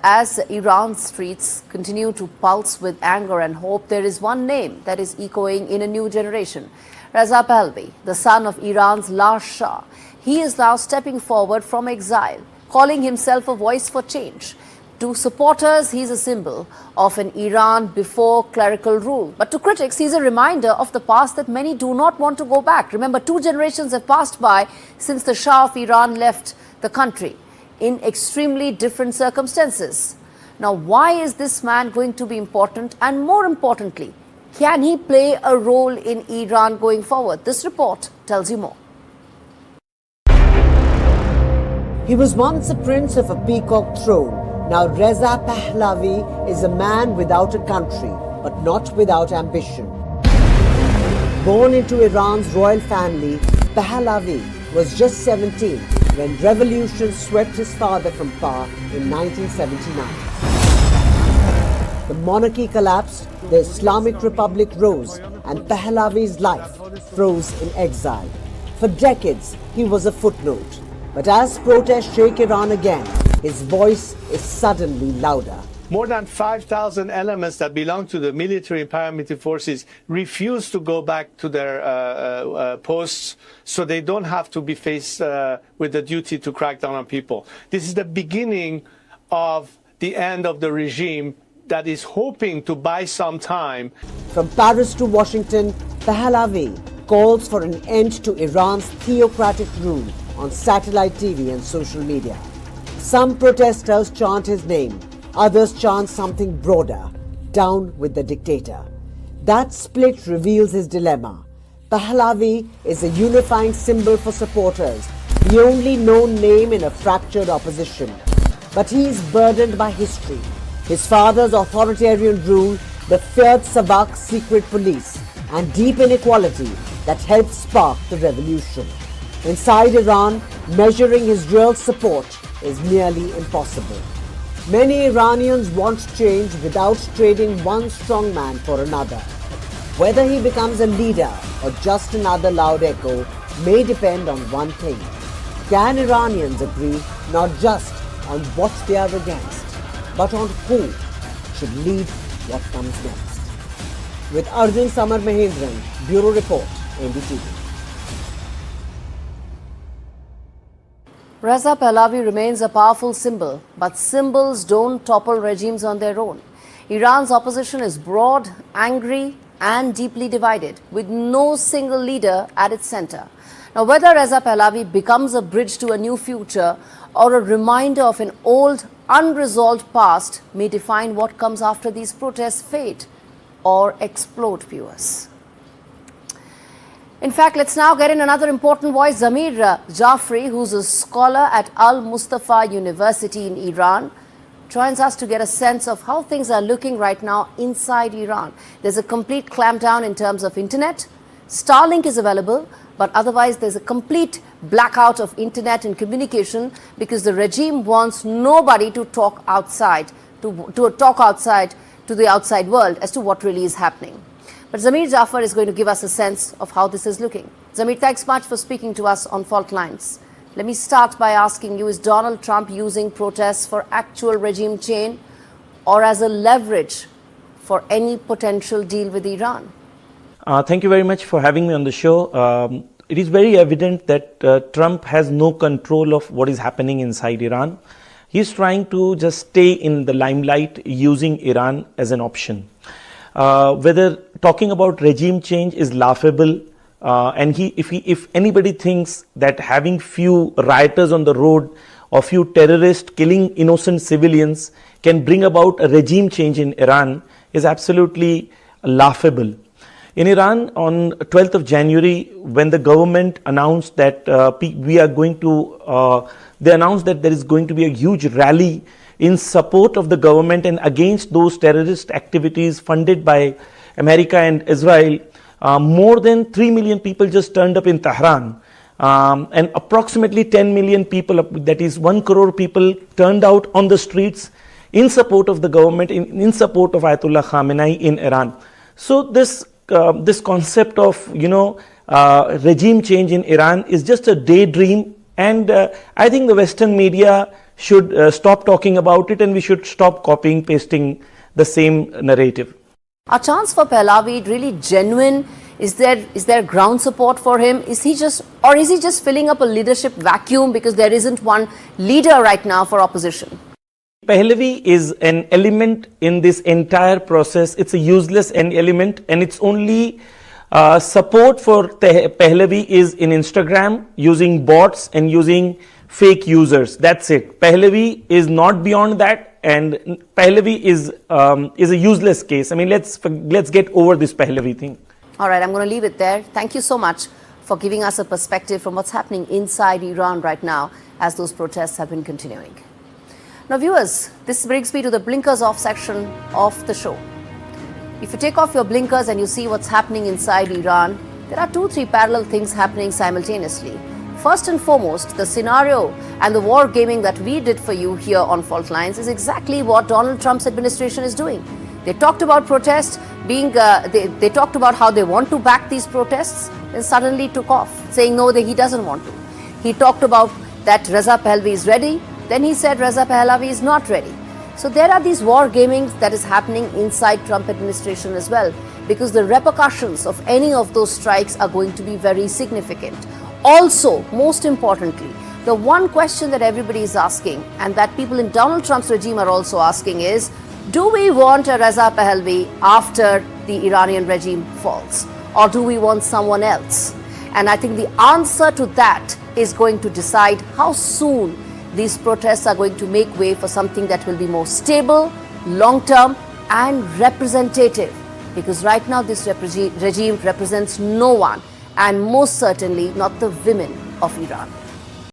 As Iran's streets continue to pulse with anger and hope, there is one name that is echoing in a new generation. Reza Pahlavi, the son of Iran's last Shah. He is now stepping forward from exile, calling himself a voice for change. To supporters, he's a symbol of an Iran before clerical rule. But to critics, he's a reminder of the past that many do not want to go back. Remember, 2 generations have passed by since the Shah of Iran left the country in extremely different circumstances. Now, why is this man going to be important? And more importantly, can he play a role in Iran going forward? This report tells you more. He was once a prince of a peacock throne. Now Reza Pahlavi is a man without a country, but not without ambition. Born into Iran's royal family, Pahlavi was just 17 when revolution swept his father from power in 1979. The monarchy collapsed, the Islamic Republic rose, and Pahlavi's life froze in exile. For decades, he was a footnote. But as protests shake Iran again, his voice is suddenly louder. More than 5,000 elements that belong to the military and paramilitary forces refuse to go back to their posts, so they don't have to be faced with the duty to crack down on people. This is the beginning of the end of the regime that is hoping to buy some time. From Paris to Washington, Pahlavi calls for an end to Iran's theocratic rule on satellite TV and social media. Some protesters chant his name, others chant something broader, down with the dictator. That split reveals his dilemma. Pahlavi is a unifying symbol for supporters, the only known name in a fractured opposition. But he is burdened by history. His father's authoritarian rule, the feared Savak secret police, and deep inequality that helped spark the revolution. Inside Iran, measuring his real support is nearly impossible. Many Iranians want change without trading one strong man for another. Whether he becomes a leader or just another loud echo may depend on one thing. Can Iranians agree not just on what they are against, but on who should lead what comes next? With Arjun Samar Mahendran, Bureau Report, NDTV. Reza Pahlavi remains a powerful symbol, but symbols don't topple regimes on their own. Iran's opposition is broad, angry, and deeply divided, with no single leader at its center. Now, whether Reza Pahlavi becomes a bridge to a new future or a reminder of an old, unresolved past may define what comes after these protests fade or explode, viewers. In fact, let's now get in another important voice, Zamir Jafri, who's a scholar at Al Mustafa University in Iran, joins us to get a sense of how things are looking right now inside Iran. There's a complete clampdown in terms of internet. Starlink is available, but otherwise there's a complete blackout of internet and communication because the regime wants nobody to talk outside, to the outside world as to what really is happening. But Zamir Jafar is going to give us a sense of how this is looking. Zamir, thanks much for speaking to us on Fault Lines. Let me start by asking you, is Donald Trump using protests for actual regime change or as a leverage for any potential deal with Iran? Thank you very much for having me on the show. It is very evident that Trump has no control of what is happening inside Iran. He's trying to just stay in the limelight using Iran as an option. Whether talking about regime change is laughable, and if anybody thinks that having few rioters on the road or few terrorists killing innocent civilians can bring about a regime change in Iran is absolutely laughable. In Iran, on 12th of January, when the government announced that they announced that there is going to be a huge rally in support of the government and against those terrorist activities funded by America and Israel, more than 3 million people just turned up in Tehran. And approximately 10 million people, that is 1 crore people, turned out on the streets in support of the government, in support of Ayatollah Khamenei in Iran. So this concept of, regime change in Iran is just a daydream, and I think the Western media should stop talking about it, and we should stop copying, pasting the same narrative. Are chants for Pahlavi really genuine? Is there ground support for him? Is he just filling up a leadership vacuum because there isn't one leader right now for opposition? Pahlavi is an element in this entire process. It's a useless element, and it's only support for Pahlavi is in Instagram, using bots and using fake users. That's it. Pahlavi is not beyond that, and Pahlavi is a useless case. I mean, let's get over this Pahlavi thing. All right, I'm going to leave it there. Thank you so much for giving us a perspective from what's happening inside Iran right now as those protests have been continuing. Now, viewers, this brings me to the blinkers off section of the show. If you take off your blinkers and you see what's happening inside Iran, there are 2-3 parallel things happening simultaneously. First and foremost, the scenario and the war gaming that we did for you here on Fault Lines is exactly what Donald Trump's administration is doing. They talked about protests being, they talked about how they want to back these protests, then suddenly took off, saying no, that he doesn't want to. He talked about that Reza Pahlavi is ready, then he said Reza Pahlavi is not ready. So there are these war gamings that is happening inside Trump administration as well, because the repercussions of any of those strikes are going to be very significant. Also, most importantly, the one question that everybody is asking, and that people in Donald Trump's regime are also asking, is do we want a Reza Pahlavi after the Iranian regime falls, or do we want someone else? And I think the answer to that is going to decide how soon these protests are going to make way for something that will be more stable, long-term and representative. Because right now this regime represents no one, and most certainly not the women of Iran.